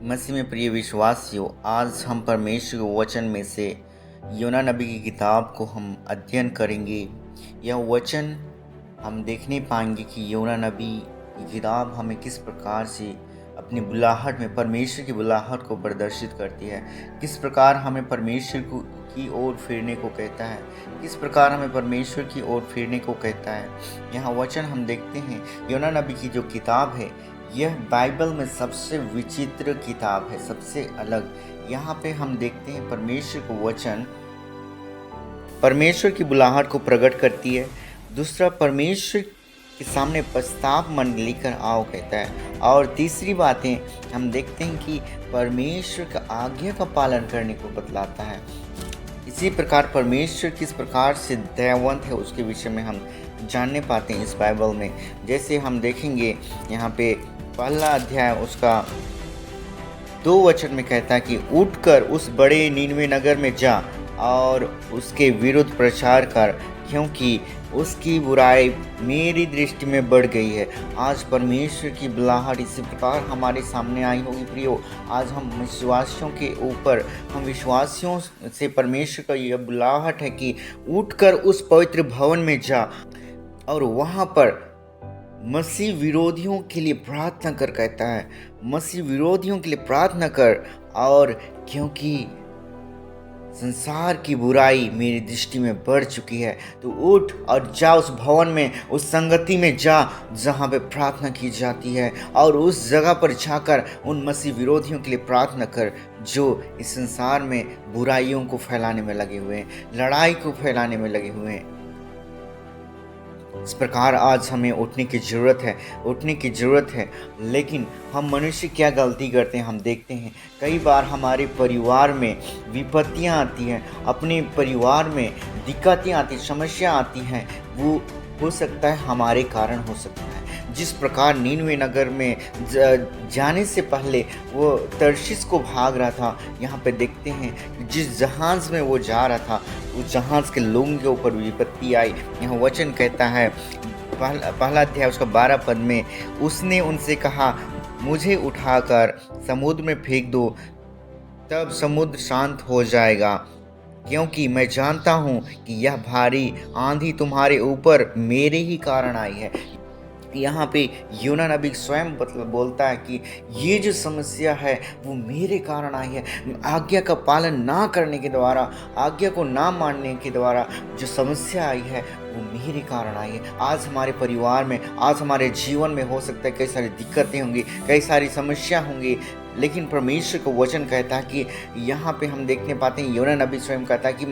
मसीह में प्रिय विश्वासियों, आज हम परमेश्वर के वचन में से योना नबी की किताब को हम अध्ययन करेंगे। यह वचन हम देखने पाएंगे कि योना नबी की किताब हमें किस प्रकार से अपनी बुलाहट में परमेश्वर की बुलाहट को प्रदर्शित करती है, किस प्रकार हमें परमेश्वर की ओर फिरने को कहता है, किस प्रकार हमें परमेश्वर की ओर फिरने को कहता है। यहाँ वचन हम देखते हैं योना नबी की जो किताब है, यह बाइबल में सबसे विचित्र किताब है, सबसे अलग। यहाँ पे हम देखते हैं परमेश्वर को वचन परमेश्वर की बुलाहट को प्रकट करती है। दूसरा, परमेश्वर के सामने प्रस्ताव मन लेकर आओ कहता है। और तीसरी बातें हम देखते हैं कि परमेश्वर का आज्ञा का पालन करने को बतलाता है। इसी प्रकार परमेश्वर किस प्रकार से दयावंत है उसके विषय में हम जानने पाते हैं इस बाइबल में। जैसे हम देखेंगे यहाँ पे पहला अध्याय उसका 2 वचन में कहता है कि उठकर उस बड़े नीनवे नगर में जा और उसके विरुद्ध प्रचार कर, क्योंकि उसकी बुराई मेरी दृष्टि में बढ़ गई है। आज परमेश्वर की बुलाहट इसी प्रकार हमारे सामने आई होगी प्रियो। आज हम विश्वासियों से परमेश्वर का यह बुलाहट है कि उठकर उस पवित्र भवन में जा और वहाँ पर मसीह विरोधियों के लिए प्रार्थना कर कहता है। मसीह विरोधियों के लिए प्रार्थना कर, और क्योंकि संसार की बुराई मेरी दृष्टि में बढ़ चुकी है, तो उठ और जा उस भवन में, उस संगति में जा जहाँ पे प्रार्थना की जाती है, और उस जगह पर जाकर उन मसीह विरोधियों के लिए प्रार्थना कर जो इस संसार में बुराइयों को फैलाने में लगे हुए हैं, लड़ाई को फैलाने में लगे हुए हैं। इस प्रकार आज हमें उठने की ज़रूरत है। लेकिन हम मनुष्य क्या गलती करते हैं, हम देखते हैं कई बार हमारे परिवार में विपत्तियां आती हैं, अपने परिवार में दिक्कतें आती, समस्या आती हैं। वो हो सकता है हमारे कारण हो सकता है। जिस प्रकार नीनवे नगर में जाने से पहले वो तर्शीश को भाग रहा था, यहाँ पे देखते हैं जिस जहाज़ में वो जा रहा था, उस जहाज़ के लोगों के ऊपर विपत्ति आई। यहाँ वचन कहता है पहला अध्याय उसका 12 पद में, उसने उनसे कहा, मुझे उठाकर समुद्र में फेंक दो, तब समुद्र शांत हो जाएगा, क्योंकि मैं जानता हूँ कि यह भारी आंधी तुम्हारे ऊपर मेरे ही कारण आई है। यहाँ पे योना नबी स्वयं बोलता है कि ये जो समस्या है वो मेरे कारण आई है। आज्ञा का पालन ना करने के द्वारा, आज्ञा को ना मानने के द्वारा जो समस्या आई है वो मेरे कारण आई है। आज हमारे परिवार में, आज हमारे जीवन में हो सकता है कई सारी दिक्कतें होंगी, कई सारी समस्या होंगी, लेकिन परमेश्वर का वचन कहता है कि यहाँ पे हम देखने पाते हैं योना नबी स्वयं कहता है कि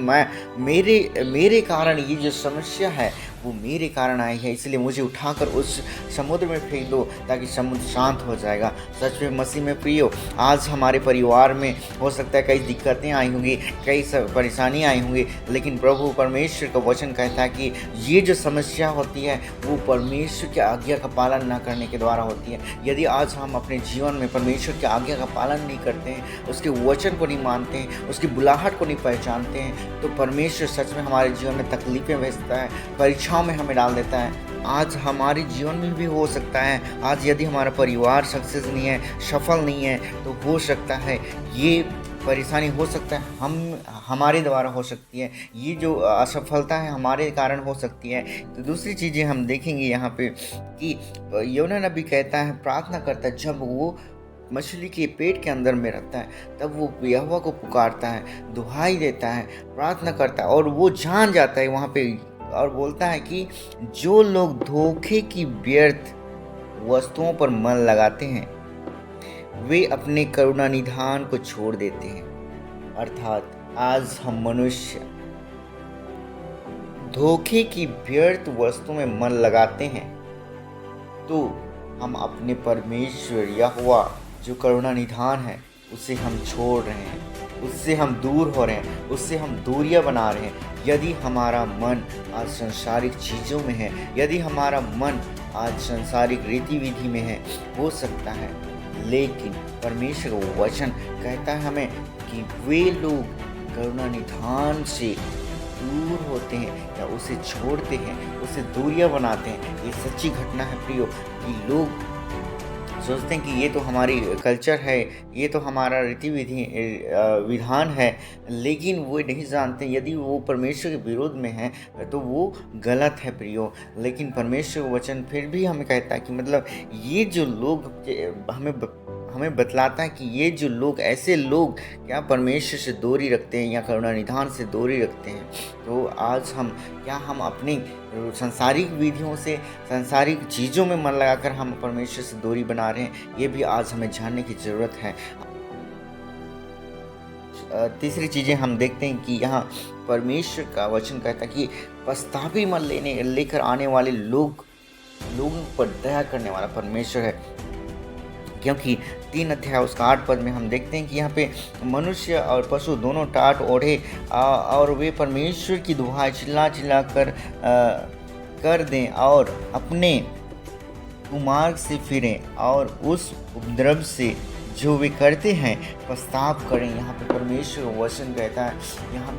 मेरे कारण ये जो समस्या है वो मेरे कारण आई है, इसलिए मुझे उठाकर उस समुद्र में फेंक दो ताकि समुद्र शांत हो जाएगा। सच में मसीह में प्रियो, आज हमारे परिवार में हो सकता है कई दिक्कतें आई होंगी, कई परेशानियाँ आई होंगी, लेकिन प्रभु परमेश्वर का वचन कहता है कि ये जो समस्या होती है वो परमेश्वर की आज्ञा का पालन न करने के द्वारा होती है। यदि आज हम अपने जीवन में परमेश्वर की आज्ञा का पालन नहीं करते हैं, उसके वचन को नहीं मानते हैं, उसकी बुलाहट को नहीं पहचानते हैं, तो परमेश्वर सच में हमारे जीवन में तकलीफें भेजता है, परीक्षाओं में हमें डाल देता है। आज हमारे जीवन में भी हो सकता है, आज यदि हमारा परिवार सक्सेस नहीं है, सफल नहीं है, तो हो सकता है ये परेशानी हो सकता है हमारे द्वारा हो सकती है, ये जो असफलता है हमारे कारण हो सकती है। तो दूसरी चीज़ें हम देखेंगे यहाँ पे कि योना नबी कहता है, प्रार्थना करता है, जब वो मछली के पेट के अंदर में रहता है तब वो यहोवा को पुकारता है, दुहाई देता है, प्रार्थना करता है, और वो जान जाता है वहाँ पे और बोलता है कि जो लोग धोखे की व्यर्थ वस्तुओं पर मन लगाते हैं वे अपने करुणा निधान को छोड़ देते हैं। अर्थात आज हम मनुष्य धोखे की व्यर्थ वस्तु में मन लगाते हैं तो हम अपने परमेश्वर यहोवा जो करुणा निधान है उसे हम छोड़ रहे हैं, उससे हम दूर हो रहे हैं, उससे हम दूरियां बना रहे हैं। यदि हमारा मन आज सांसारिक चीज़ों में है, यदि हमारा मन आज सांसारिक रीति विधि में है, हो सकता है, लेकिन परमेश्वर का वचन कहता है हमें कि वे लोग करुणा निधान से दूर होते हैं या उसे छोड़ते हैं, उसे दूरियां बनाते हैं। ये सच्ची घटना है प्रियो कि लोग सोचते हैं कि ये तो हमारी कल्चर है, ये तो हमारा विधान है, लेकिन वो नहीं जानते यदि वो परमेश्वर के विरोध में है तो वो गलत है प्रियो। लेकिन परमेश्वर का वचन फिर भी हमें कहता है कि मतलब ये जो लोग हमें बतलाता है कि ये जो लोग, ऐसे लोग क्या परमेश्वर से दूरी रखते हैं या करुणा निधान से दूरी रखते हैं। तो आज हम अपनी सांसारिक विधियों से, सांसारिक चीज़ों में मन लगाकर हम परमेश्वर से दूरी बना रहे हैं, ये भी आज हमें जानने की ज़रूरत है। तीसरी चीज़ें हम देखते हैं कि यहाँ परमेश्वर का वचन कहता है कि पछतावे मन लेकर आने वाले लोगों पर दया करने वाला परमेश्वर है। क्योंकि 3 अध्याय उसका 8 पद में हम देखते हैं कि यहाँ पे मनुष्य और पशु दोनों टाट ओढ़े और वे परमेश्वर की दुहाई चिल्ला चिल्ला कर दें और अपने कुमार्ग से फिरें और उस उपद्रव से जो वे करते हैं पछताव करें। यहाँ पे परमेश्वर वचन कहता है, यहाँ पे